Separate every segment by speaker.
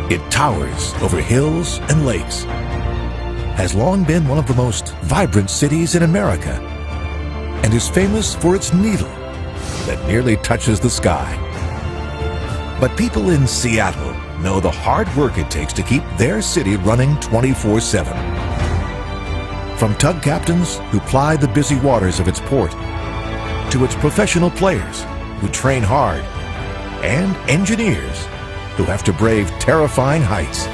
Speaker 1: It towers over hills and lakes, has long been one of the most vibrant cities in America, and is famous for its needle that nearly touches the sky. But people in Seattle know the hard work it takes to keep their city running 24/7. From tug captains who ply the busy waters of its port, to its professional players who train hard, and engineers who have to brave terrifying heights.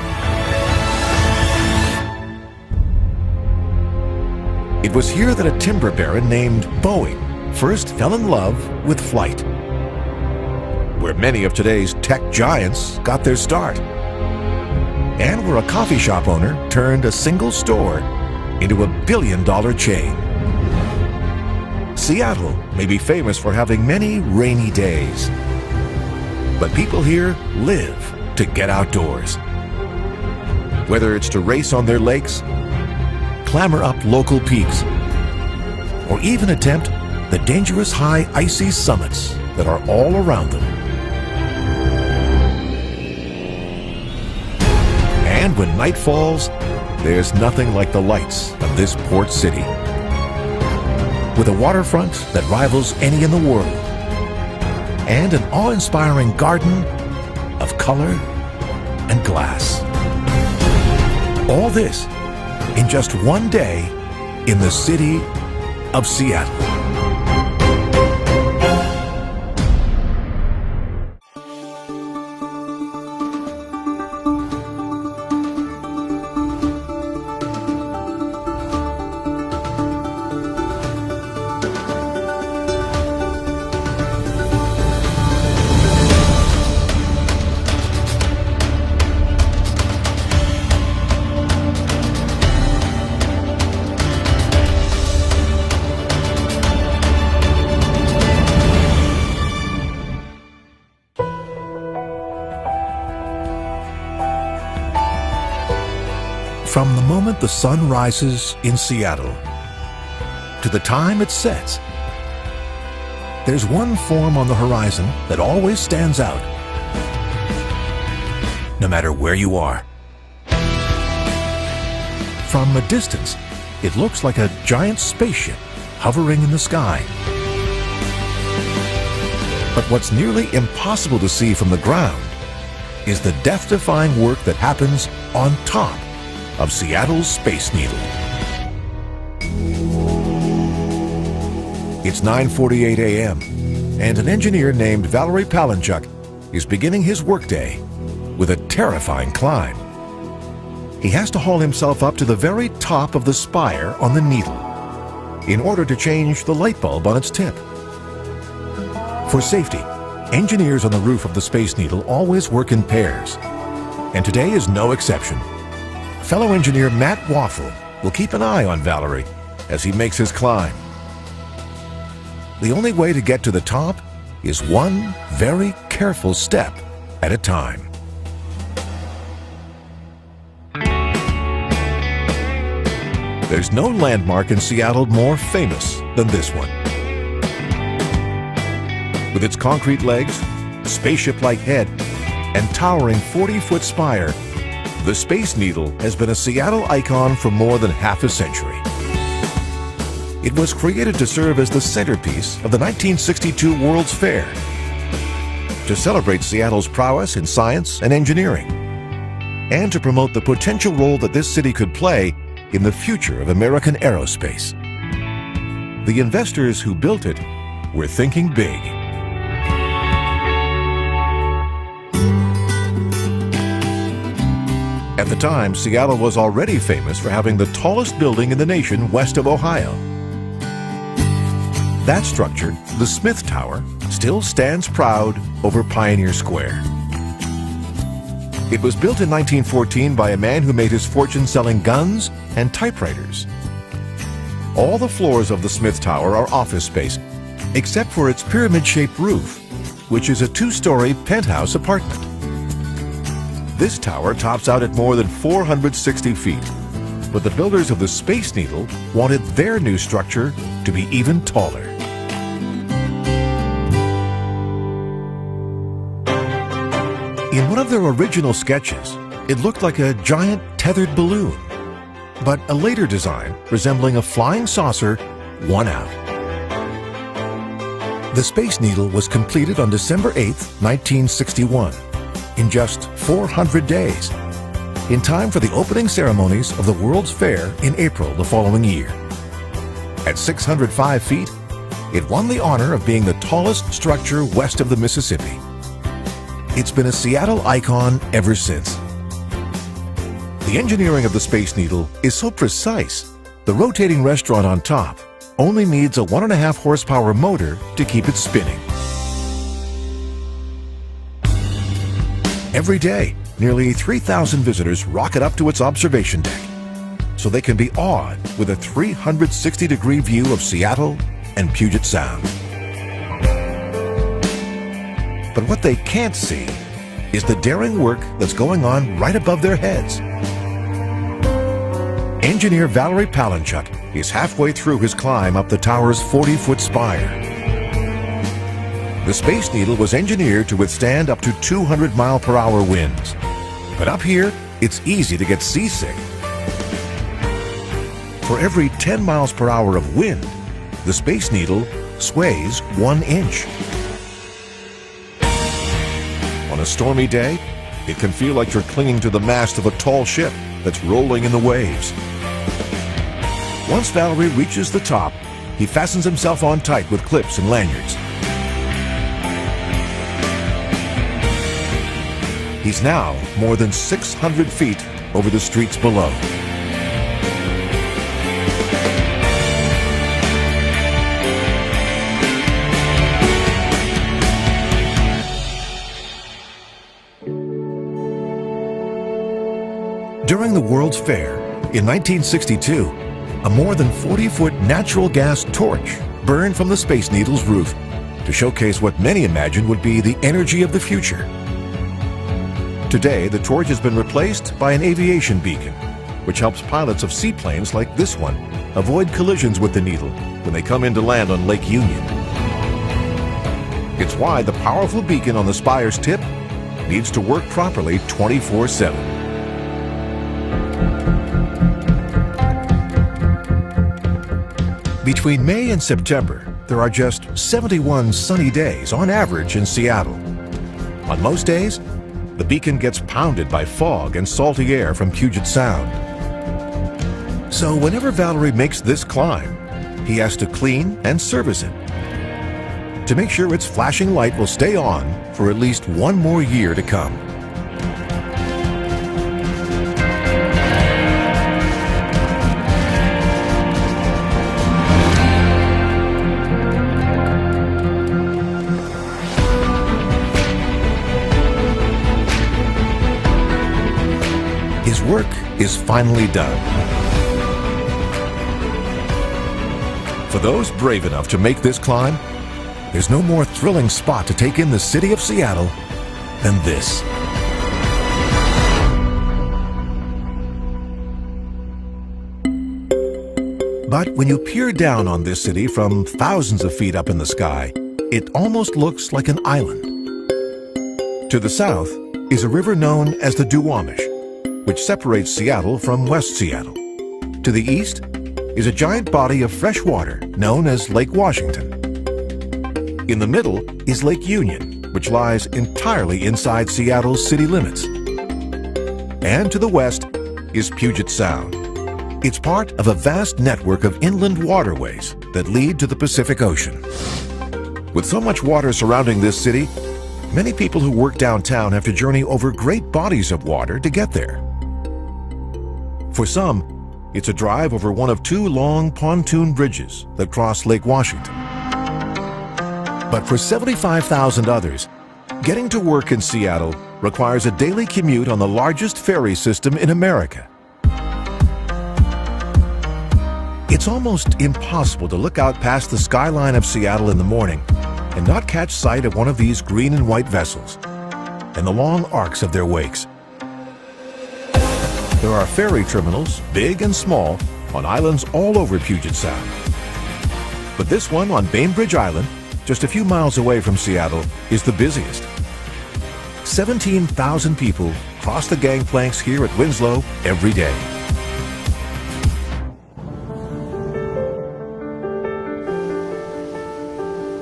Speaker 1: It was here that a timber baron named Boeing first fell in love with flight, where many of today's tech giants got their start, and where a coffee shop owner turned a single store into a billion-dollar chain. Seattle may be famous for having many rainy days, but people here live to get outdoors. Whether it's to race on their lakes, clamber up local peaks, or even attempt the dangerous high icy summits that are all around them. And when night falls, there's nothing like the lights of this port city, with a waterfront that rivals any in the world, and an awe-inspiring garden of color and glass. All this in just one day in the city of Seattle. From the moment the sun rises in Seattle to the time it sets, there's one form on the horizon that always stands out, no matter where you are. From a distance, it looks like a giant spaceship hovering in the sky. But what's nearly impossible to see from the ground is the death-defying work that happens on top of Seattle's Space Needle. It's 9:48 a.m., and an engineer named Valery Palenchuk is beginning his workday with a terrifying climb. He has to haul himself up to the very top of the spire on the needle in order to change the light bulb on its tip. For safety, engineers on the roof of the Space Needle always work in pairs, and today is no exception. Fellow engineer Matt Waffle will keep an eye on Valery as he makes his climb. The only way to get to the top is one very careful step at a time. There's no landmark in Seattle more famous than this one. With its concrete legs, spaceship-like head, and towering 40-foot spire, the Space Needle has been a Seattle icon for more than half a century. It was created to serve as the centerpiece of the 1962 World's Fair, to celebrate Seattle's prowess in science and engineering, and to promote the potential role that this city could play in the future of American aerospace. The investors who built it were thinking big. At the time, Seattle was already famous for having the tallest building in the nation west of Ohio. That structure, the Smith Tower, still stands proud over Pioneer Square. It was built in 1914 by a man who made his fortune selling guns and typewriters. All the floors of the Smith Tower are office space, except for its pyramid-shaped roof, which is a two-story penthouse apartment. This tower tops out at more than 460 feet, but the builders of the Space Needle wanted their new structure to be even taller. In one of their original sketches, it looked like a giant tethered balloon, but a later design resembling a flying saucer won out. The Space Needle was completed on December 8, 1961, in just 400 days, in time for the opening ceremonies of the World's Fair in April the following year. At 605 feet, it won the honor of being the tallest structure west of the Mississippi. It's been a Seattle icon ever since. The engineering of the Space Needle is so precise, the rotating restaurant on top only needs a 1.5 horsepower motor to keep it spinning. Every day, nearly 3,000 visitors rocket up to its observation deck, so they can be awed with a 360-degree view of Seattle and Puget Sound. But what they can't see is the daring work that's going on right above their heads. Engineer Valery Palenchuk is halfway through his climb up the tower's 40-foot spire. The Space Needle was engineered to withstand up to 200-mile-per-hour winds. But up here, it's easy to get seasick. For every 10 miles per hour of wind, the Space Needle sways 1 inch. On a stormy day, it can feel like you're clinging to the mast of a tall ship that's rolling in the waves. Once Valery reaches the top, he fastens himself on tight with clips and lanyards. He's now more than 600 feet over the streets below. During the World's Fair in 1962, a more than 40-foot natural gas torch burned from the Space Needle's roof to showcase what many imagined would be the energy of the future. Today, the torch has been replaced by an aviation beacon, which helps pilots of seaplanes like this one avoid collisions with the needle when they come in to land on Lake Union. It's why the powerful beacon on the spire's tip needs to work properly 24/7. Between May and September, there are just 71 sunny days on average in Seattle. On most days, the beacon gets pounded by fog and salty air from Puget Sound. So whenever Valery makes this climb, he has to clean and service it to make sure its flashing light will stay on for at least 1 more year to come. His work is finally done. For those brave enough to make this climb, there's no more thrilling spot to take in the city of Seattle than this. But when you peer down on this city from thousands of feet up in the sky, it almost looks like an island. To the south is a river known as the Duwamish, which separates Seattle from West Seattle. To the east is a giant body of fresh water known as Lake Washington. In the middle is Lake Union, which lies entirely inside Seattle's city limits. And to the west is Puget Sound. It's part of a vast network of inland waterways that lead to the Pacific Ocean. With so much water surrounding this city, many people who work downtown have to journey over great bodies of water to get there. For some, it's a drive over one of 2 long pontoon bridges that cross Lake Washington. But for 75,000 others, getting to work in Seattle requires a daily commute on the largest ferry system in America. It's almost impossible to look out past the skyline of Seattle in the morning and not catch sight of one of these green and white vessels and the long arcs of their wakes. There are ferry terminals, big and small, on islands all over Puget Sound. But this one on Bainbridge Island, just a few miles away from Seattle, is the busiest. 17,000 people cross the gangplanks here at Winslow every day.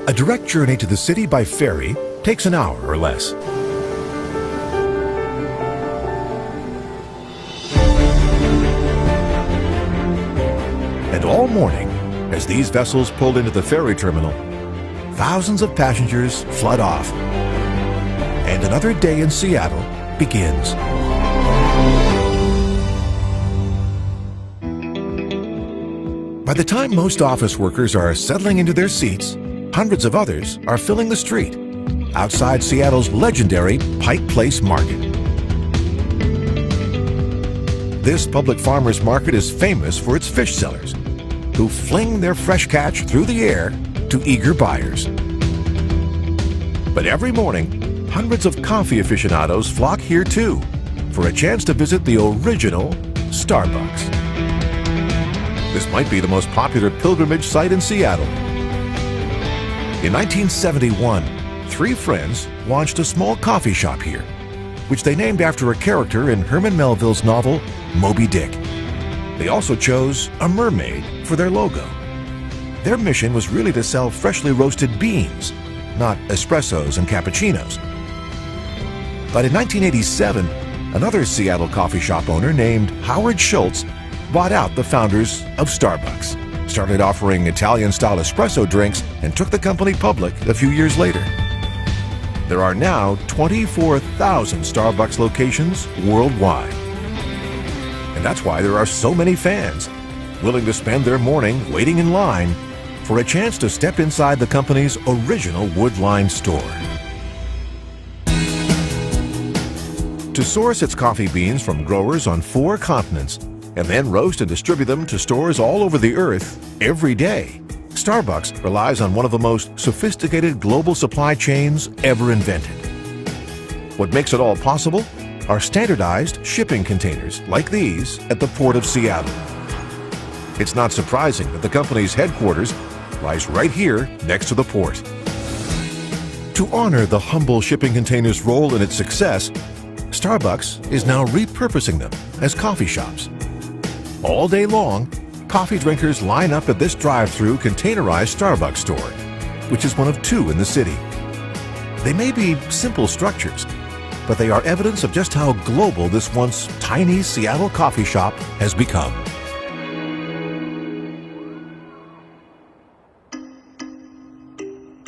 Speaker 1: A direct journey to the city by ferry takes an hour or less. And all morning, as these vessels pulled into the ferry terminal, thousands of passengers flood off. And another day in Seattle begins. By the time most office workers are settling into their seats, hundreds of others are filling the street outside Seattle's legendary Pike Place Market. This public farmers market is famous for its fish sellers, who fling their fresh catch through the air to eager buyers. But every morning, hundreds of coffee aficionados flock here too, for a chance to visit the original Starbucks. This might be the most popular pilgrimage site in Seattle. In 1971, three friends launched a small coffee shop here, which they named after a character in Herman Melville's novel Moby Dick. They also chose a mermaid for their logo. Their mission was really to sell freshly roasted beans, not espressos and cappuccinos. But in 1987, another Seattle coffee shop owner named Howard Schultz bought out the founders of Starbucks, started offering Italian-style espresso drinks, and took the company public a few years later. There are now 24,000 Starbucks locations worldwide. And that's why there are so many fans willing to spend their morning waiting in line for a chance to step inside the company's original wood-lined store. To source its coffee beans from growers on 4 continents and then roast and distribute them to stores all over the earth every day, Starbucks relies on one of the most sophisticated global supply chains ever invented. What makes it all possible are standardized shipping containers like these at the Port of Seattle. It's not surprising that the company's headquarters lies right here next to the port. To honor the humble shipping container's role in its success, Starbucks is now repurposing them as coffee shops. All day long, coffee drinkers line up at this drive-through containerized Starbucks store, which is one of 2 in the city. They may be simple structures, but they are evidence of just how global this once tiny Seattle coffee shop has become.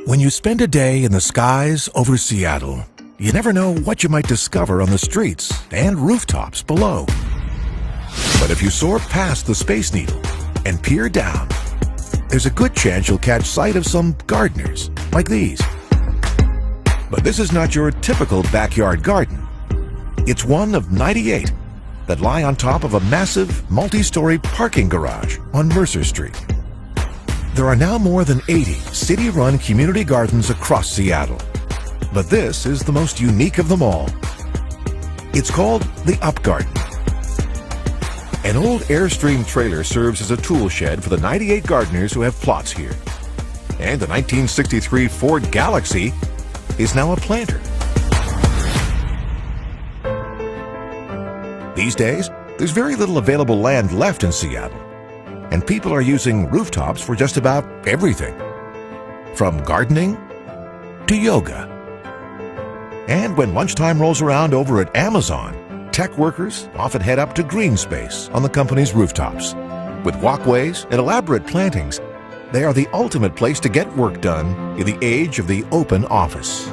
Speaker 1: When you spend a day in the skies over Seattle, you never know what you might discover on the streets and rooftops below. But if you soar past the Space Needle and peer down, there's a good chance you'll catch sight of some gardeners like these. But this is not your typical backyard garden. It's one of 98 that lie on top of a massive multi-story parking garage on Mercer Street. There are now more than 80 city-run community gardens across Seattle, but this is the most unique of them all. It's called the Up Garden. An old Airstream trailer serves as a tool shed for the 98 gardeners who have plots here. And the 1963 Ford Galaxy is now a planter. These days, there's very little available land left in Seattle, and people are using rooftops for just about everything, from gardening to yoga. And when lunchtime rolls around over at Amazon, tech workers often head up to green space on the company's rooftops. With walkways and elaborate plantings, they are the ultimate place to get work done in the age of the open office.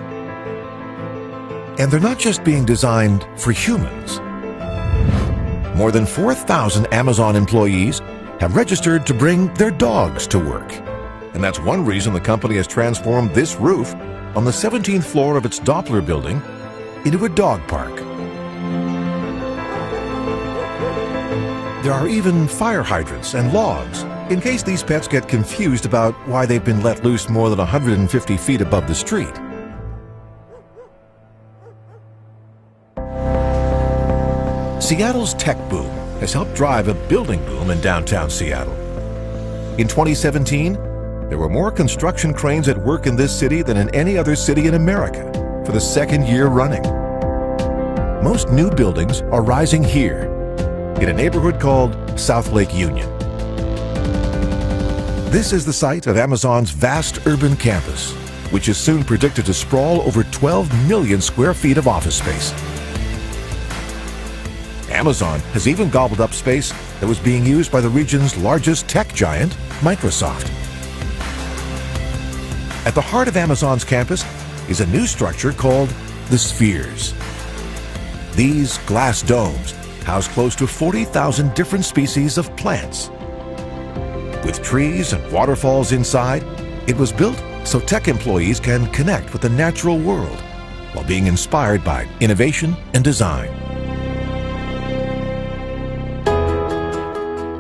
Speaker 1: And they're not just being designed for humans. More than 4,000 Amazon employees have registered to bring their dogs to work. And that's one reason the company has transformed this roof on the 17th floor of its Doppler building into a dog park. There are even fire hydrants and logs in case these pets get confused about why they've been let loose more than 150 feet above the street. Seattle's tech boom has helped drive a building boom in downtown Seattle. In 2017, there were more construction cranes at work in this city than in any other city in America for the 2nd year running. most new buildings are rising here, in a neighborhood called South Lake Union. This is the site of Amazon's vast urban campus, which is soon predicted to sprawl over 12 million square feet of office space. Amazon has even gobbled up space that was being used by the region's largest tech giant, Microsoft. At the heart of Amazon's campus is a new structure called the Spheres. These glass domes house close to 40,000 different species of plants. With trees and waterfalls inside, it was built so tech employees can connect with the natural world while being inspired by innovation and design.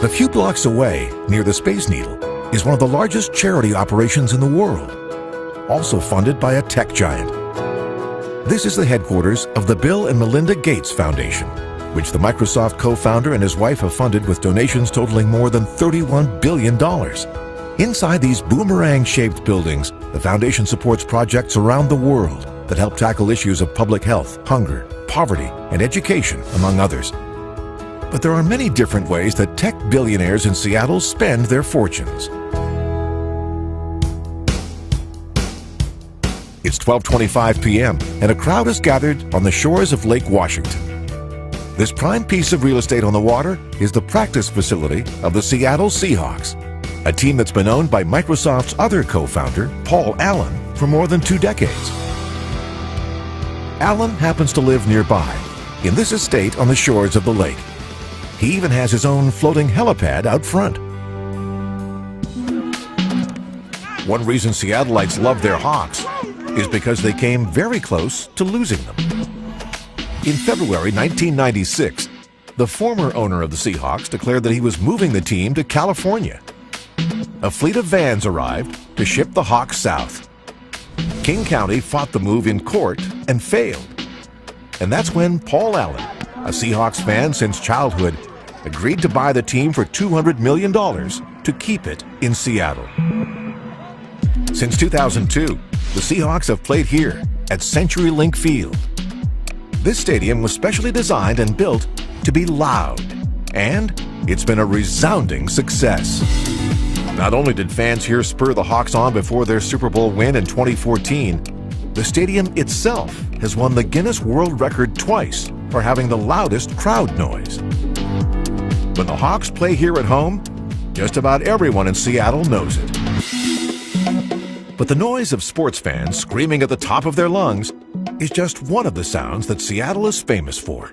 Speaker 1: A few blocks away, near the Space Needle, is one of the largest charity operations in the world, also funded by a tech giant. This is the headquarters of the Bill and Melinda Gates Foundation, which the Microsoft co-founder and his wife have funded with donations totaling more than $31 billion. Inside these boomerang-shaped buildings, the foundation supports projects around the world that help tackle issues of public health, hunger, poverty, and education, among others. But there are many different ways that tech billionaires in Seattle spend their fortunes. It's 12:25 p.m. and a crowd has gathered on the shores of Lake Washington. This prime piece of real estate on the water is the practice facility of the Seattle Seahawks, a team that's been owned by Microsoft's other co-founder, Paul Allen, for more than 2 decades. Allen happens to live nearby, in this estate on the shores of the lake. He even has his own floating helipad out front. One reason Seattleites love their Hawks is because they came very close to losing them. In February 1996, the former owner of the Seahawks declared that he was moving the team to California. A fleet of vans arrived to ship the Hawks south. King County fought the move in court and failed. And that's when Paul Allen, a Seahawks fan since childhood, agreed to buy the team for $200 million to keep it in Seattle. Since 2002, the Seahawks have played here at CenturyLink Field. This stadium was specially designed and built to be loud, and it's been a resounding success. Not only did fans here spur the Hawks on before their Super Bowl win in 2014, the stadium itself has won the Guinness World Record twice for having the loudest crowd noise. When the Hawks play here at home, just about everyone in Seattle knows it. But the noise of sports fans screaming at the top of their lungs is just one of the sounds that Seattle is famous for.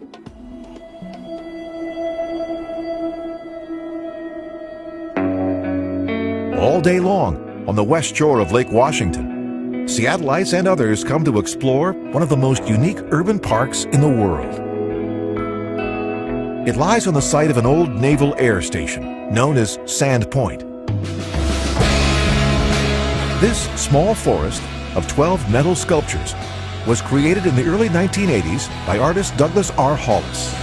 Speaker 1: All day long, on the west shore of Lake Washington, Seattleites and others come to explore one of the most unique urban parks in the world. It lies on the site of an old naval air station known as Sand Point. This small forest of 12 metal sculptures was created in the early 1980s by artist Douglas R. Hollis.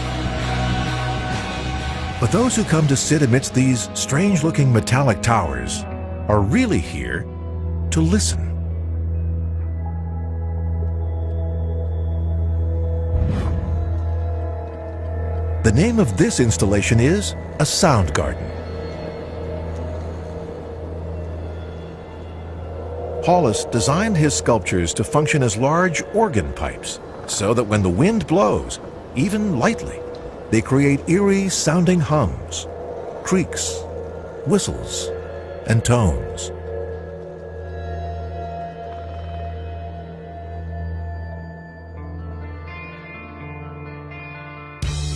Speaker 1: But those who come to sit amidst these strange-looking metallic towers are really here to listen. The name of this installation is a sound garden. Hollis designed his sculptures to function as large organ pipes, so that when the wind blows, even lightly, they create eerie sounding hums, creaks, whistles, and tones.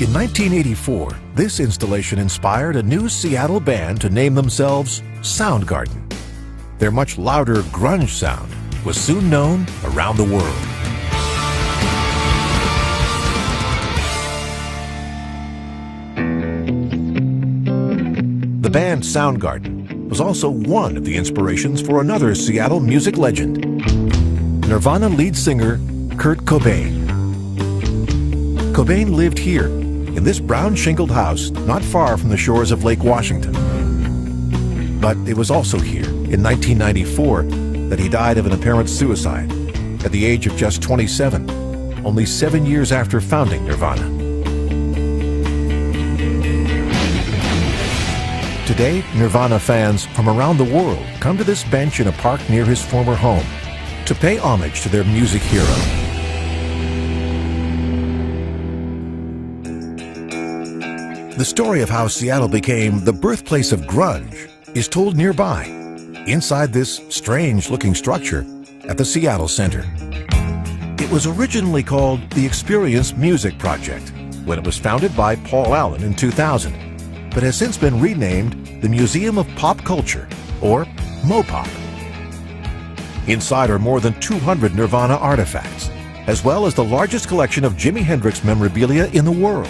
Speaker 1: In 1984, this installation inspired a new Seattle band to name themselves Soundgarden. Their much louder grunge sound was soon known around the world. The band Soundgarden was also one of the inspirations for another Seattle music legend, Nirvana lead singer Kurt Cobain. Cobain lived here in this brown shingled house not far from the shores of Lake Washington. But it was also here in 1994 that he died of an apparent suicide at the age of just 27. only 7 years after founding Nirvana. Today, Nirvana fans from around the world come to this bench in a park near his former home to pay homage to their music hero. The story of how Seattle became the birthplace of grunge is told nearby, inside this strange-looking structure at the Seattle Center. It was originally called the Experience Music Project when it was founded by Paul Allen in 2000, but has since been renamed the Museum of Pop Culture, or MoPop. Inside are more than 200 Nirvana artifacts, as well as the largest collection of Jimi Hendrix memorabilia in the world.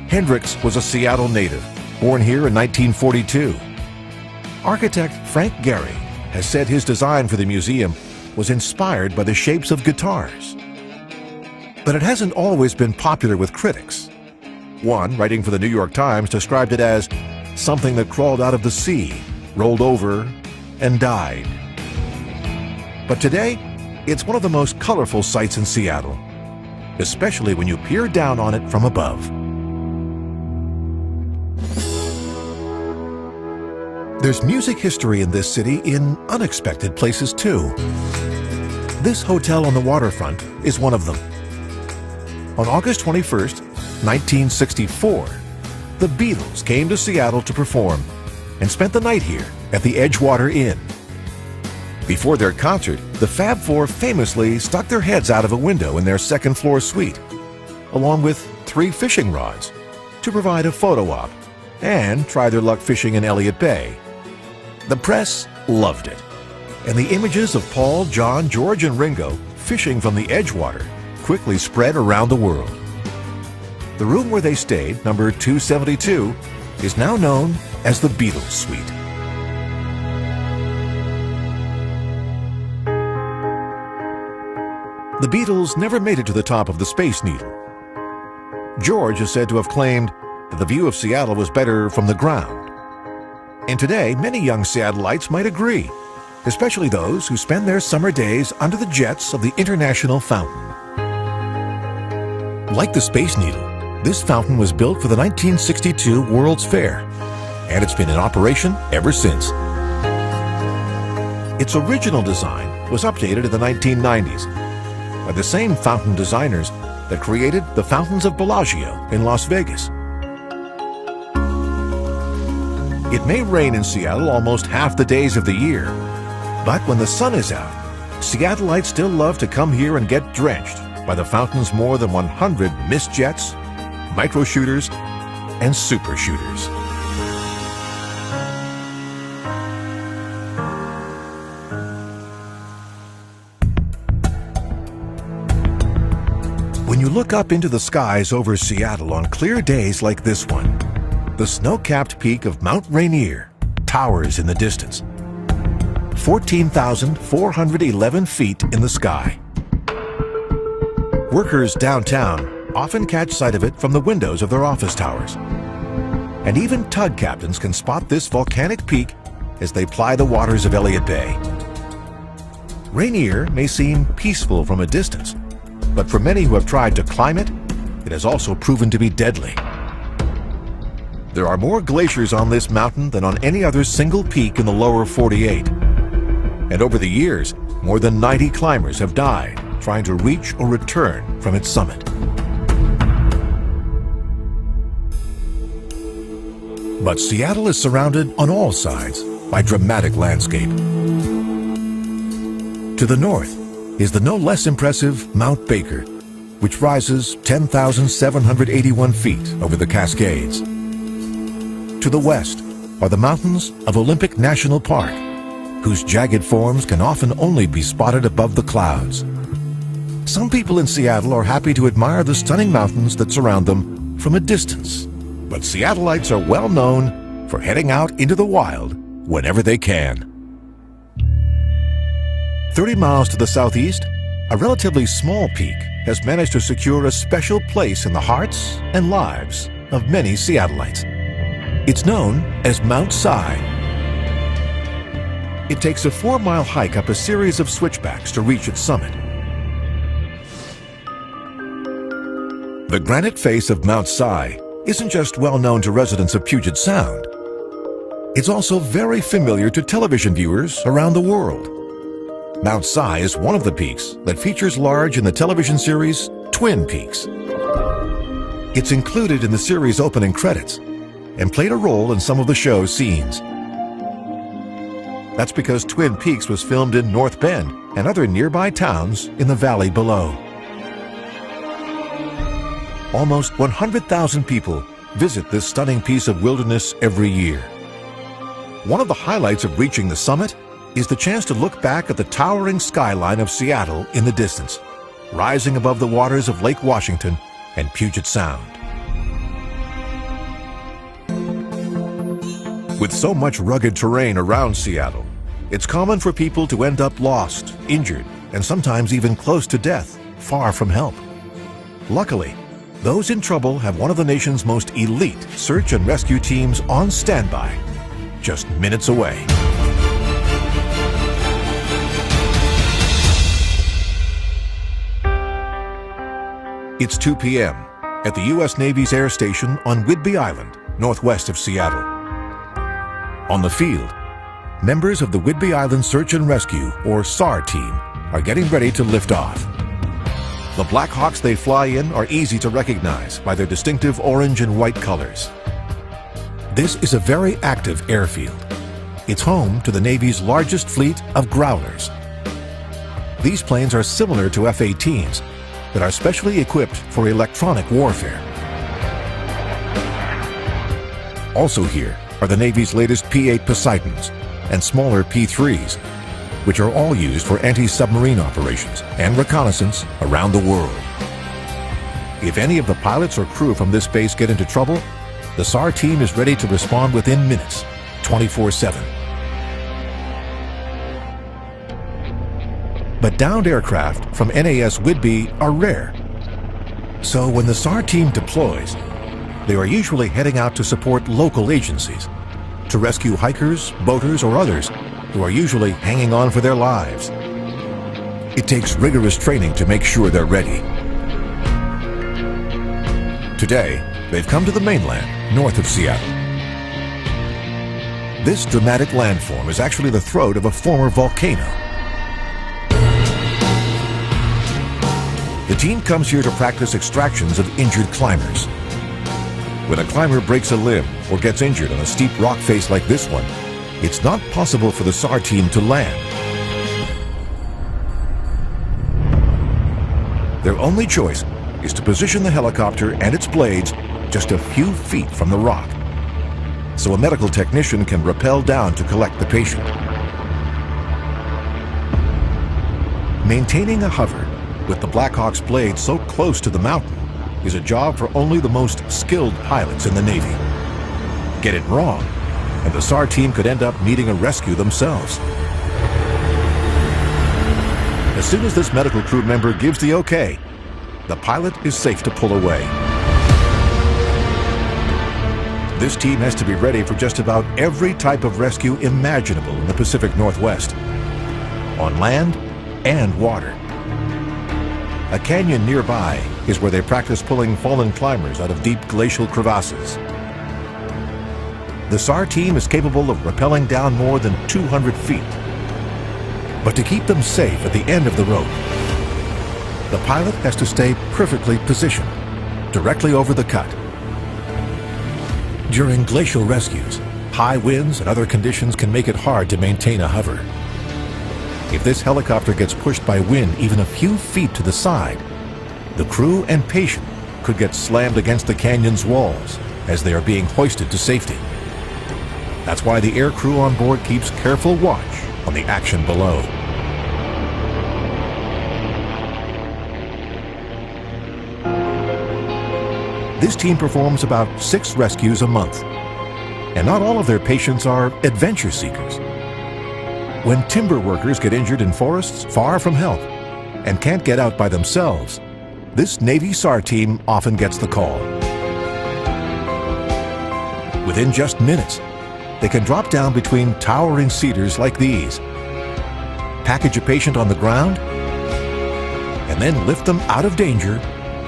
Speaker 1: Hendrix was a Seattle native, born here in 1942. Architect Frank Gehry has said his design for the museum was inspired by the shapes of guitars. But it hasn't always been popular with critics. One, writing for the New York Times, described it as something that crawled out of the sea, rolled over, and died. But today, it's one of the most colorful sights in Seattle, especially when you peer down on it from above. There's music history in this city in unexpected places too. This hotel on the waterfront is one of them. On August 21st, 1964, the Beatles came to Seattle to perform and spent the night here at the Edgewater Inn. Before their concert, the Fab Four famously stuck their heads out of a window in their second-floor suite, along with 3 fishing rods, to provide a photo op and try their luck fishing in Elliott Bay. The press loved it, and the images of Paul, John, George, and Ringo fishing from the Edgewater quickly spread around the world. The room where they stayed, number 272, is now known as the Beatles Suite. The Beatles never made it to the top of the Space Needle. George is said to have claimed that the view of Seattle was better from the ground. And today, many young Seattleites might agree, especially those who spend their summer days under the jets of the International Fountain. Like the Space Needle, this fountain was built for the 1962 World's Fair, and it's been in operation ever since. Its original design was updated in the 1990s by the same fountain designers that created the Fountains of Bellagio in Las Vegas. It may rain in Seattle almost half the days of the year, but when the sun is out, Seattleites still love to come here and get drenched by the fountain's more than 100 mist jets, micro shooters, and super shooters. When you look up into the skies over Seattle on clear days like this one, the snow-capped peak of Mount Rainier towers in the distance, 14,411 feet in the sky. Workers downtown often catch sight of it from the windows of their office towers. And even tug captains can spot this volcanic peak as they ply the waters of Elliott Bay. Rainier may seem peaceful from a distance, but for many who have tried to climb it, it has also proven to be deadly. There are more glaciers on this mountain than on any other single peak in the lower 48. And over the years, more than 90 climbers have died trying to reach or return from its summit. But Seattle is surrounded on all sides by dramatic landscape. To the north is the no less impressive Mount Baker, which rises 10,781 feet over the Cascades. To the west are the mountains of Olympic National Park, whose jagged forms can often only be spotted above the clouds. Some people in Seattle are happy to admire the stunning mountains that surround them from a distance, but Seattleites are well known for heading out into the wild whenever they can. 30 miles to the southeast, a relatively small peak has managed to secure a special place in the hearts and lives of many Seattleites. It's known as Mount Si. It takes a 4-mile hike up a series of switchbacks to reach its summit. The granite face of Mount Si isn't just well known to residents of Puget Sound. It's also very familiar to television viewers around the world. Mount Si is one of the peaks that features large in the television series Twin Peaks. It's included in the series opening credits and played a role in some of the show's scenes. That's because Twin Peaks was filmed in North Bend and other nearby towns in the valley below. Almost 100,000 people visit this stunning piece of wilderness every year. One of the highlights of reaching the summit is the chance to look back at the towering skyline of Seattle in the distance, rising above the waters of Lake Washington and Puget Sound. With so much rugged terrain around Seattle, it's common for people to end up lost, injured, and sometimes even close to death, far from help. Luckily, those in trouble have one of the nation's most elite search and rescue teams on standby, just minutes away. It's 2 p.m. at the U.S. Navy's Air Station on Whidbey Island, northwest of Seattle. On the field, members of the Whidbey Island Search and Rescue, or SAR team, are getting ready to lift off. The Blackhawks they fly in are easy to recognize by their distinctive orange and white colors. This is a very active airfield. It's home to the Navy's largest fleet of Growlers. These planes are similar to F-18s, but are specially equipped for electronic warfare. Also here are the Navy's latest P-8 Poseidons and smaller P-3s, which are all used for anti-submarine operations and reconnaissance around the world. If any of the pilots or crew from this base get into trouble, the SAR team is ready to respond within minutes, 24/7. But downed aircraft from NAS Whidbey are rare. So when the SAR team deploys, they are usually heading out to support local agencies, to rescue hikers, boaters, or others who are usually hanging on for their lives. It takes rigorous training to make sure they're ready. Today, they've come to the mainland, north of Seattle. This dramatic landform is actually the throat of a former volcano. The team comes here to practice extractions of injured climbers. When a climber breaks a limb or gets injured on a steep rock face like this one, it's not possible for the SAR team to land. Their only choice is to position the helicopter and its blades just a few feet from the rock, so a medical technician can rappel down to collect the patient. Maintaining a hover with the Blackhawk's blade so close to the mountain is a job for only the most skilled pilots in the Navy. Get it wrong, and the SAR team could end up needing a rescue themselves. As soon as this medical crew member gives the okay, the pilot is safe to pull away. This team has to be ready for just about every type of rescue imaginable in the Pacific Northwest, on land and water. A canyon nearby is where they practice pulling fallen climbers out of deep glacial crevasses. The SAR team is capable of rappelling down more than 200 feet. But to keep them safe at the end of the rope, the pilot has to stay perfectly positioned, directly over the cut. During glacial rescues, high winds and other conditions can make it hard to maintain a hover. If this helicopter gets pushed by wind even a few feet to the side, the crew and patient could get slammed against the canyon's walls as they are being hoisted to safety. That's why the air crew on board keeps careful watch on the action below. This team performs about 6 rescues a month, and not all of their patients are adventure seekers. When timber workers get injured in forests far from help and can't get out by themselves, this Navy SAR team often gets the call. Within just minutes, they can drop down between towering cedars like these, package a patient on the ground, and then lift them out of danger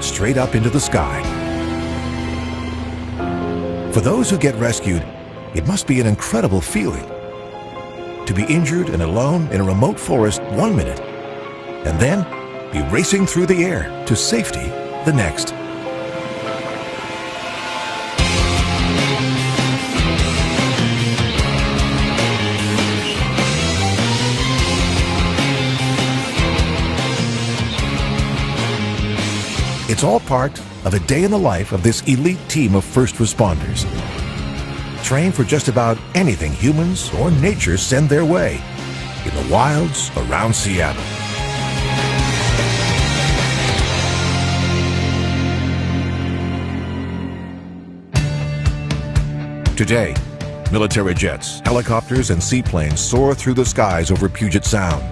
Speaker 1: straight up into the sky. For those who get rescued, it must be an incredible feeling to be injured and alone in a remote forest 1 minute, and then be racing through the air to safety the next. It's all part of a day in the life of this elite team of first responders, trained for just about anything humans or nature send their way in the wilds around Seattle. Today, military jets, helicopters, and seaplanes soar through the skies over Puget Sound.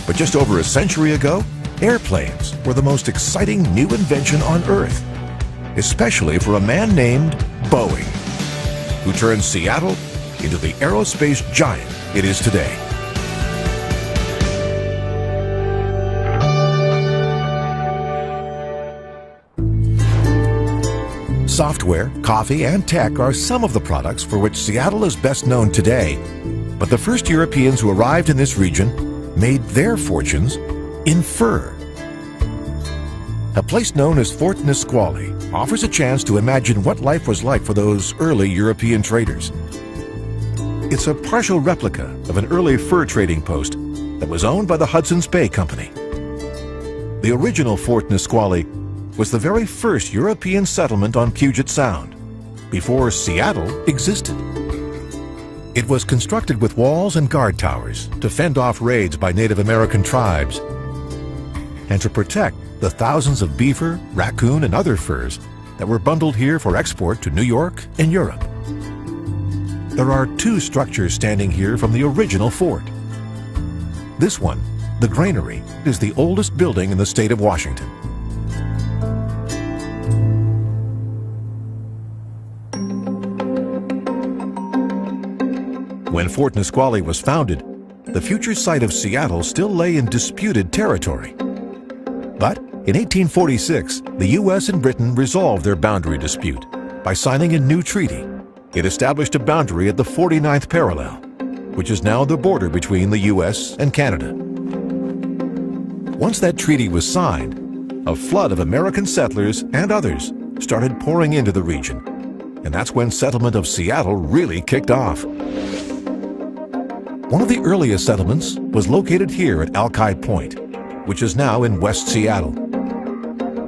Speaker 1: But just over a century ago, airplanes were the most exciting new invention on Earth, especially for a man named Boeing, who turned Seattle into the aerospace giant it is today. Software, coffee, and tech are some of the products for which Seattle is best known today. But the first Europeans who arrived in this region made their fortunes in fur. A place known as Fort Nisqually offers a chance to imagine what life was like for those early European traders. It's a partial replica of an early fur trading post that was owned by the Hudson's Bay Company. The original Fort Nisqually was the very first European settlement on Puget Sound, before Seattle existed. It was constructed with walls and guard towers to fend off raids by Native American tribes and to protect the thousands of beaver, raccoon, and other furs that were bundled here for export to New York and Europe. There are two structures standing here from the original fort. This one, the granary, is the oldest building in the state of Washington. When Fort Nisqually was founded, the future site of Seattle still lay in disputed territory. But in 1846, the U.S. and Britain resolved their boundary dispute by signing a new treaty. It established a boundary at the 49th parallel, which is now the border between the U.S. and Canada. Once that treaty was signed, a flood of American settlers and others started pouring into the region, and that's when settlement of Seattle really kicked off. One of the earliest settlements was located here at Alki Point, which is now in West Seattle.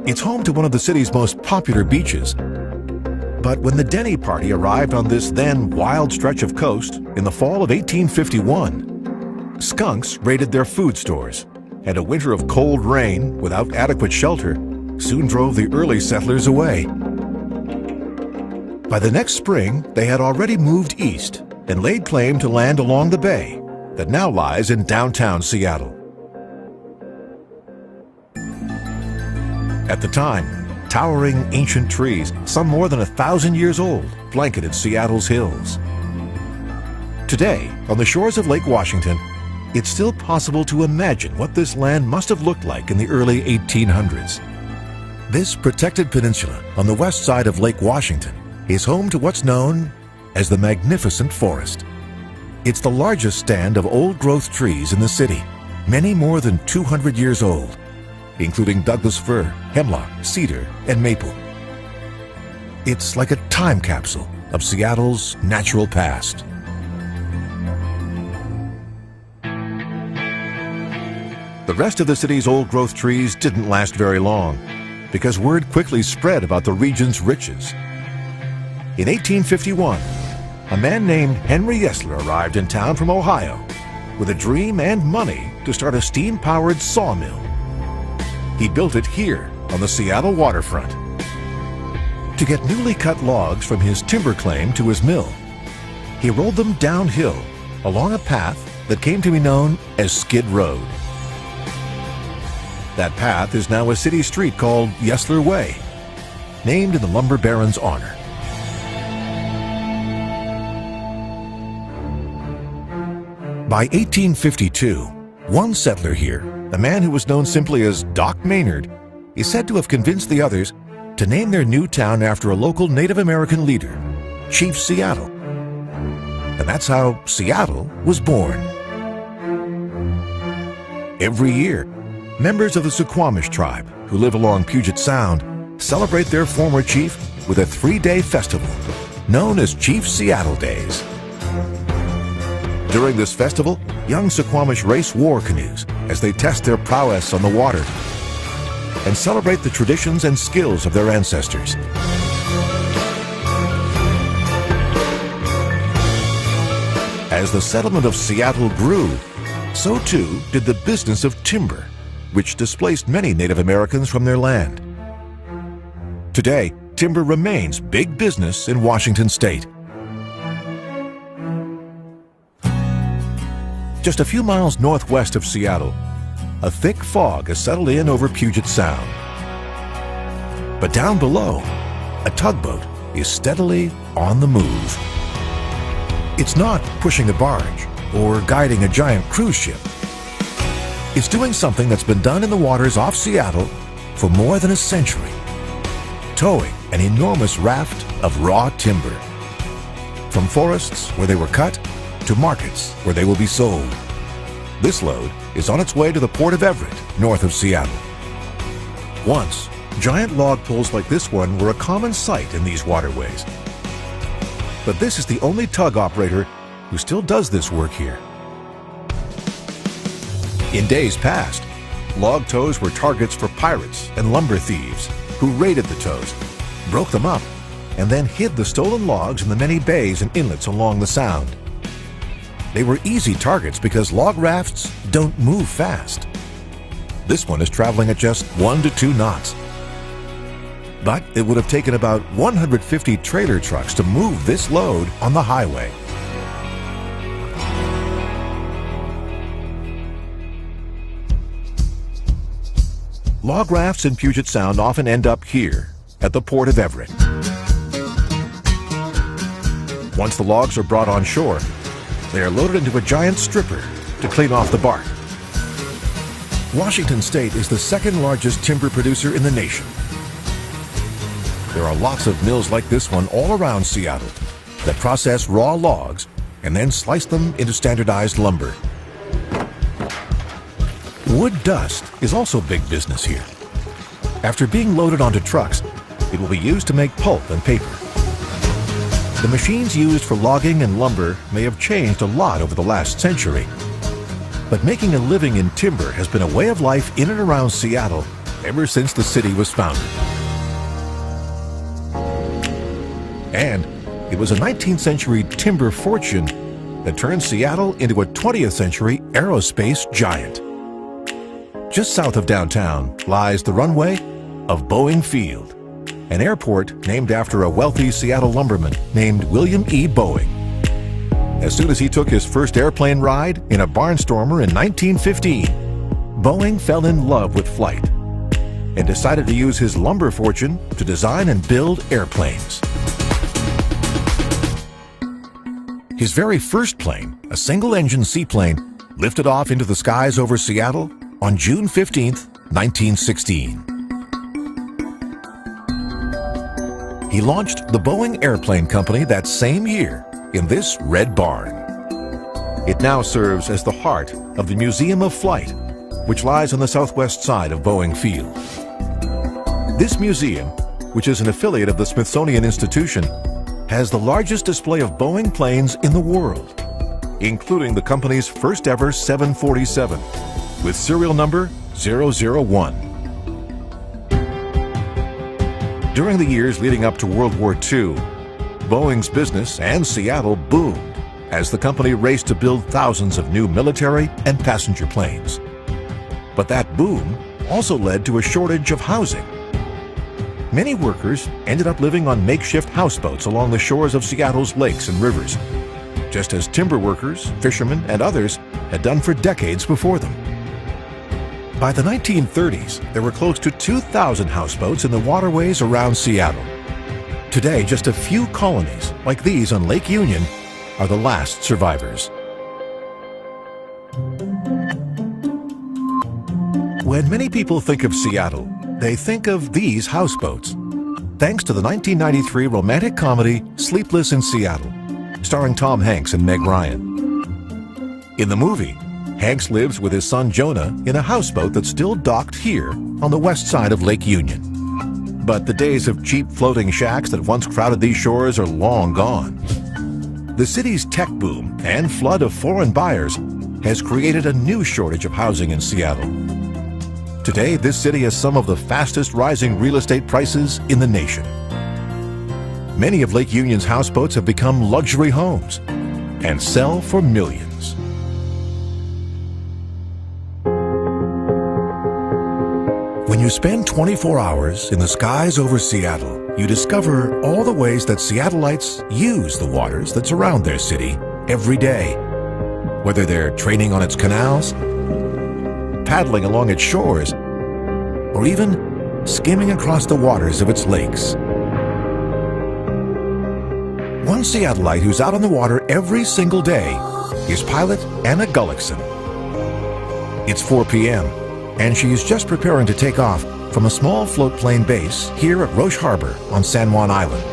Speaker 1: It's home to one of the city's most popular beaches. But when the Denny Party arrived on this then wild stretch of coast in the fall of 1851, skunks raided their food stores, and a winter of cold rain without adequate shelter soon drove the early settlers away. By the next spring, they had already moved east and laid claim to land along the bay that now lies in downtown Seattle. At the time, towering ancient trees, some more than 1,000 years old, blanketed Seattle's hills. Today, on the shores of Lake Washington, it's still possible to imagine what this land must have looked like in the early 1800s. This protected peninsula on the west side of Lake Washington is home to what's known as the Magnificent Forest. It's the largest stand of old-growth trees in the city, many more than 200 years old, including Douglas fir, hemlock, cedar, and maple. It's like a time capsule of Seattle's natural past. The rest of the city's old-growth trees didn't last very long, because word quickly spread about the region's riches. In 1851, a man named Henry Yesler arrived in town from Ohio with a dream and money to start a steam-powered sawmill. He built it here on the Seattle waterfront. To get newly cut logs from his timber claim to his mill, he rolled them downhill along a path that came to be known as Skid Road. That path is now a city street called Yesler Way, named in the lumber baron's honor. By 1852, one settler here, a man who was known simply as Doc Maynard, is said to have convinced the others to name their new town after a local Native American leader, Chief Seattle. And that's how Seattle was born. Every year, members of the Suquamish tribe who live along Puget Sound celebrate their former chief with a 3-day festival known as Chief Seattle Days. During this festival, young Suquamish race war canoes as they test their prowess on the water and celebrate the traditions and skills of their ancestors. As the settlement of Seattle grew, so too did the business of timber, which displaced many Native Americans from their land. Today, timber remains big business in Washington state. Just a few miles northwest of Seattle, a thick fog has settled in over Puget Sound. But down below, a tugboat is steadily on the move. It's not pushing a barge or guiding a giant cruise ship. It's doing something that's been done in the waters off Seattle for more than a century, towing an enormous raft of raw timber. From forests where they were cut to markets where they will be sold. This load is on its way to the Port of Everett, north of Seattle. Once, giant log pulls like this one were a common sight in these waterways. But this is the only tug operator who still does this work here. In days past, log tows were targets for pirates and lumber thieves who raided the tows, broke them up, and then hid the stolen logs in the many bays and inlets along the Sound. They were easy targets because log rafts don't move fast. This one is traveling at just 1 to 2 knots. But it would have taken about 150 trailer trucks to move this load on the highway. Log rafts in Puget Sound often end up here at the Port of Everett. Once the logs are brought on shore, they are loaded into a giant stripper to clean off the bark. Washington state is the second largest timber producer in the nation. There are lots of mills like this one all around Seattle that process raw logs and then slice them into standardized lumber. Wood dust is also big business here. After being loaded onto trucks, it will be used to make pulp and paper. The machines used for logging and lumber may have changed a lot over the last century, but making a living in timber has been a way of life in and around Seattle ever since the city was founded. And it was a 19th century timber fortune that turned Seattle into a 20th century aerospace giant. Just south of downtown lies the runway of Boeing Field, an airport named after a wealthy Seattle lumberman named William E. Boeing. As soon as he took his first airplane ride in a barnstormer in 1915, Boeing fell in love with flight and decided to use his lumber fortune to design and build airplanes. His very first plane, a single-engine seaplane, lifted off into the skies over Seattle on June 15, 1916. He launched the Boeing Airplane Company that same year in this red barn. It now serves as the heart of the Museum of Flight, which lies on the southwest side of Boeing Field. This museum, which is an affiliate of the Smithsonian Institution, has the largest display of Boeing planes in the world, including the company's first ever 747 with serial number 001. During the years leading up to World War II, Boeing's business and Seattle boomed as the company raced to build thousands of new military and passenger planes. But that boom also led to a shortage of housing. Many workers ended up living on makeshift houseboats along the shores of Seattle's lakes and rivers, just as timber workers, fishermen, and others had done for decades before them. By the 1930s, there were close to 2,000 houseboats in the waterways around Seattle. Today, just a few colonies, like these on Lake Union, are the last survivors. When many people think of Seattle, they think of these houseboats. Thanks to the 1993 romantic comedy Sleepless in Seattle, starring Tom Hanks and Meg Ryan. In the movie, Hanks lives with his son Jonah in a houseboat that's still docked here on the west side of Lake Union. But the days of cheap floating shacks that once crowded these shores are long gone. The city's tech boom and flood of foreign buyers has created a new shortage of housing in Seattle. Today, this city has some of the fastest rising real estate prices in the nation. Many of Lake Union's houseboats have become luxury homes and sell for millions. When you spend 24 hours in the skies over Seattle, you discover all the ways that Seattleites use the waters that surround their city every day. Whether they're training on its canals, paddling along its shores, or even skimming across the waters of its lakes. One Seattleite who's out on the water every single day is pilot Anna Gullickson. It's 4 p.m. and she is just preparing to take off from a small floatplane base here at Roche Harbor on San Juan Island.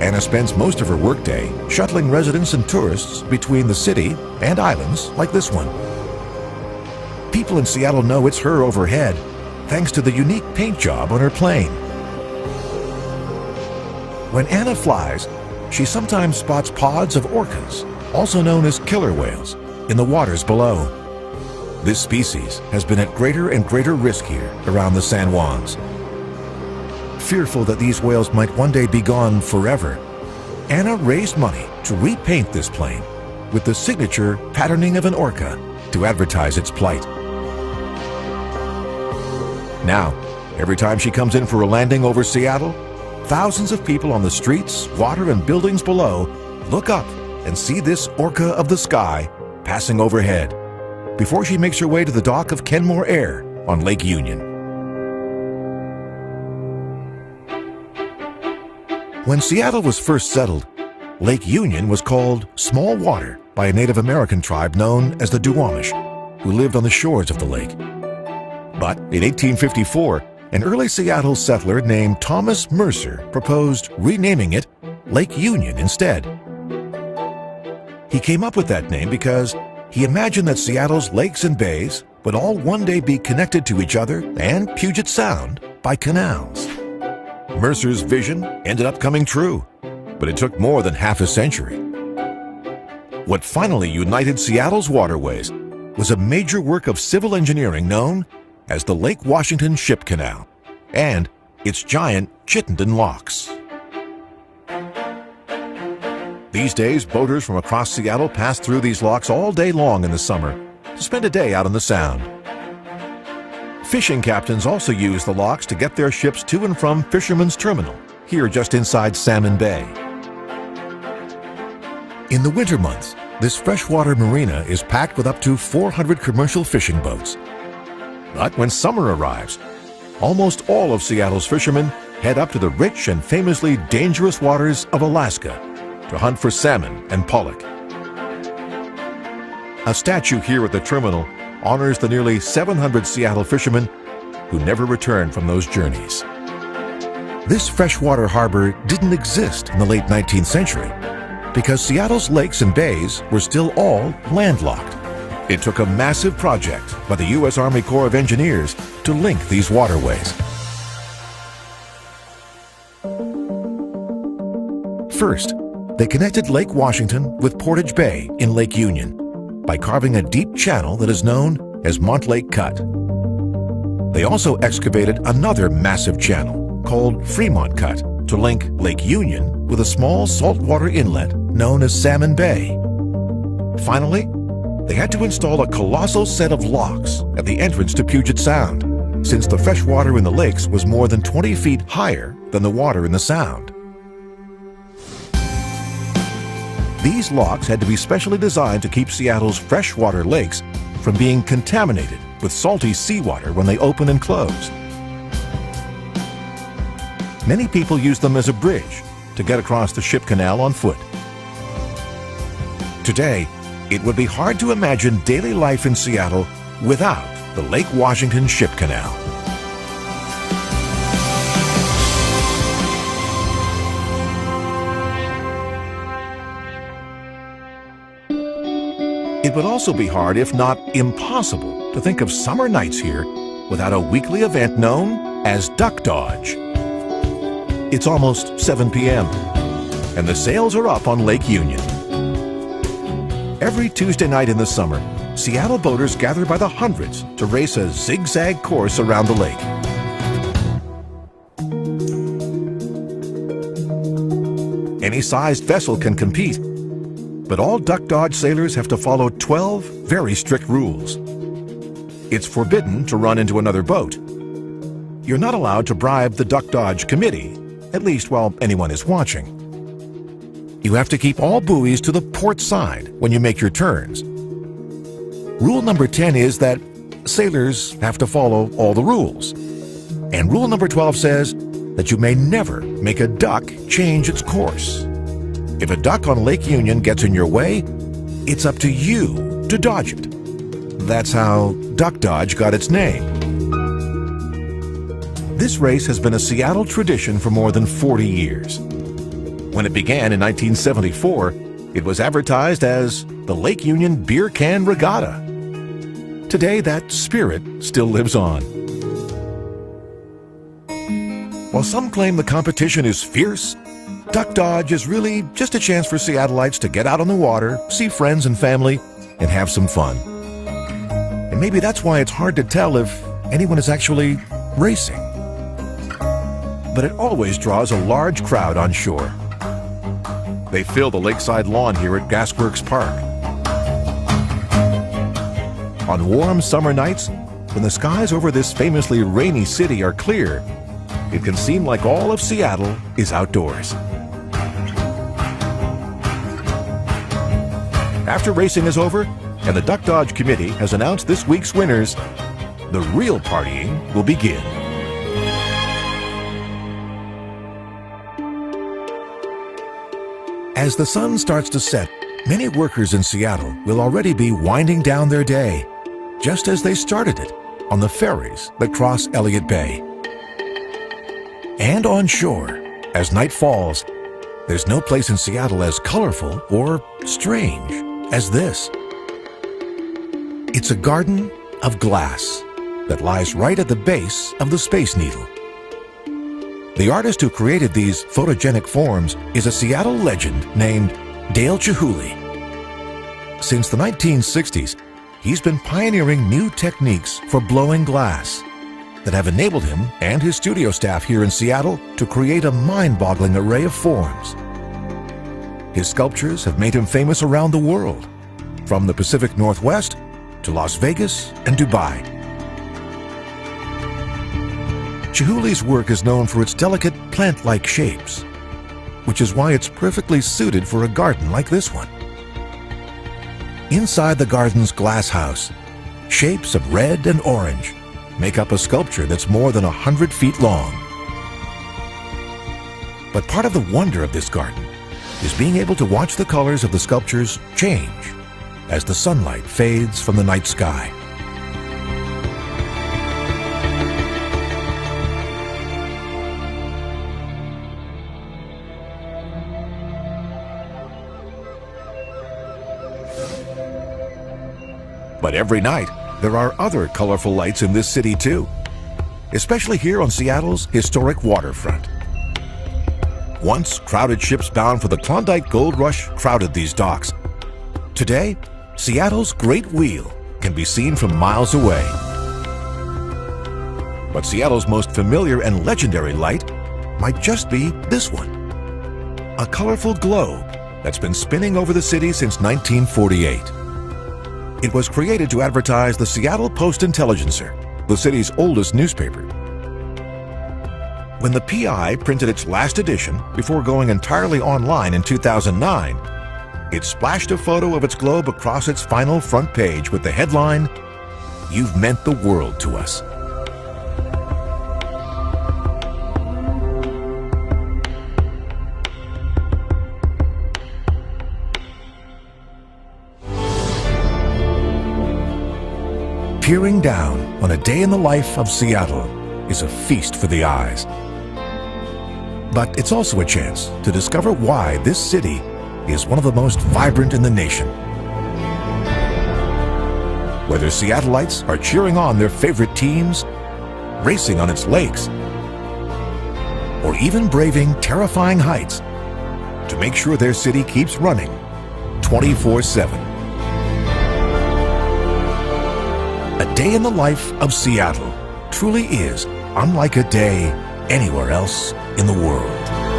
Speaker 1: Anna spends most of her workday shuttling residents and tourists between the city and islands like this one. People in Seattle know it's her overhead, thanks to the unique paint job on her plane. When Anna flies, she sometimes spots pods of orcas, also known as killer whales, in the waters below. This species has been at greater and greater risk here around the San Juans. Fearful that these whales might one day be gone forever, Anna raised money to repaint this plane with the signature patterning of an orca to advertise its plight. Now, every time she comes in for a landing over Seattle, thousands of people on the streets, water, and buildings below look up and see this orca of the sky passing overhead before she makes her way to the dock of Kenmore Air on Lake Union. When Seattle was first settled, Lake Union was called Small Water by a Native American tribe known as the Duwamish, who lived on the shores of the lake. But in 1854, an early Seattle settler named Thomas Mercer proposed renaming it Lake Union instead. He came up with that name because he imagined that Seattle's lakes and bays would all one day be connected to each other and Puget Sound by canals. Mercer's vision ended up coming true, but it took more than half a century. What finally united Seattle's waterways was a major work of civil engineering known as the Lake Washington Ship Canal and its giant Chittenden locks. These days, boaters from across Seattle pass through these locks all day long in the summer to spend a day out in the Sound. Fishing captains also use the locks to get their ships to and from Fisherman's Terminal, here just inside Salmon Bay. In the winter months, this freshwater marina is packed with up to 400 commercial fishing boats. But when summer arrives, almost all of Seattle's fishermen head up to the rich and famously dangerous waters of Alaska to hunt for salmon and pollock. A statue here at the terminal honors the nearly 700 Seattle fishermen who never returned from those journeys. This freshwater harbor didn't exist in the late 19th century because Seattle's lakes and bays were still all landlocked. It took a massive project by the U.S. Army Corps of Engineers to link these waterways. First, they connected Lake Washington with Portage Bay in Lake Union by carving a deep channel that is known as Montlake Cut. They also excavated another massive channel called Fremont Cut to link Lake Union with a small saltwater inlet known as Salmon Bay. Finally, they had to install a colossal set of locks at the entrance to Puget Sound, since the fresh water in the lakes was more than 20 feet higher than the water in the Sound. These locks had to be specially designed to keep Seattle's freshwater lakes from being contaminated with salty seawater when they open and close. Many people use them as a bridge to get across the ship canal on foot. Today, it would be hard to imagine daily life in Seattle without the Lake Washington Ship Canal. It would also be hard, if not impossible, to think of summer nights here without a weekly event known as Duck Dodge. It's almost 7 p.m., and the sails are up on Lake Union. Every Tuesday night in the summer, Seattle boaters gather by the hundreds to race a zigzag course around the lake. Any sized vessel can compete, but all Duck Dodge sailors have to follow 12 very strict rules. It's forbidden to run into another boat. You're not allowed to bribe the Duck Dodge committee, at least while anyone is watching. You have to keep all buoys to the port side when you make your turns. Rule number 10 is that sailors have to follow all the rules. And rule number 12 says that you may never make a duck change its course. If a duck on Lake Union gets in your way, it's up to you to dodge it. That's how Duck Dodge got its name. This race has been a Seattle tradition for more than 40 years. When it began in 1974, it was advertised as the Lake Union Beer Can Regatta. Today, that spirit still lives on. While some claim the competition is fierce, Duck Dodge is really just a chance for Seattleites to get out on the water, see friends and family, and have some fun. And maybe that's why it's hard to tell if anyone is actually racing. But it always draws a large crowd on shore. They fill the lakeside lawn here at Gasworks Park. On warm summer nights, when the skies over this famously rainy city are clear, it can seem like all of Seattle is outdoors. After racing is over and the Duck Dodge Committee has announced this week's winners, the real partying will begin. As the sun starts to set, many workers in Seattle will already be winding down their day, just as they started it on the ferries that cross Elliott Bay. And on shore, as night falls, there's no place in Seattle as colorful or strange as this. It's a garden of glass that lies right at the base of the Space Needle. The artist who created these photogenic forms is a Seattle legend named Dale Chihuly. Since the 1960s, he's been pioneering new techniques for blowing glass that have enabled him and his studio staff here in Seattle to create a mind-boggling array of forms. His sculptures have made him famous around the world, from the Pacific Northwest to Las Vegas and Dubai. Chihuly's work is known for its delicate plant-like shapes, which is why it's perfectly suited for a garden like this one. Inside the garden's glass house, shapes of red and orange make up a sculpture that's more than 100 feet long. But part of the wonder of this garden is being able to watch the colors of the sculptures change as the sunlight fades from the night sky. But every night, there are other colorful lights in this city too, especially here on Seattle's historic waterfront. Once, crowded ships bound for the Klondike Gold Rush crowded these docks. Today, Seattle's Great Wheel can be seen from miles away. But Seattle's most familiar and legendary light might just be this one, a colorful globe that's been spinning over the city since 1948. It was created to advertise the Seattle Post-Intelligencer, the city's oldest newspaper. When the PI printed its last edition before going entirely online in 2009, it splashed a photo of its globe across its final front page with the headline, "You've meant the world to us." Peering down on a day in the life of Seattle is a feast for the eyes. But it's also a chance to discover why this city is one of the most vibrant in the nation. whether Seattleites are cheering on their favorite teams, racing on its lakes, or even braving terrifying heights to make sure their city keeps running 24/7. A day in the life of Seattle truly is unlike a day anywhere else in the world.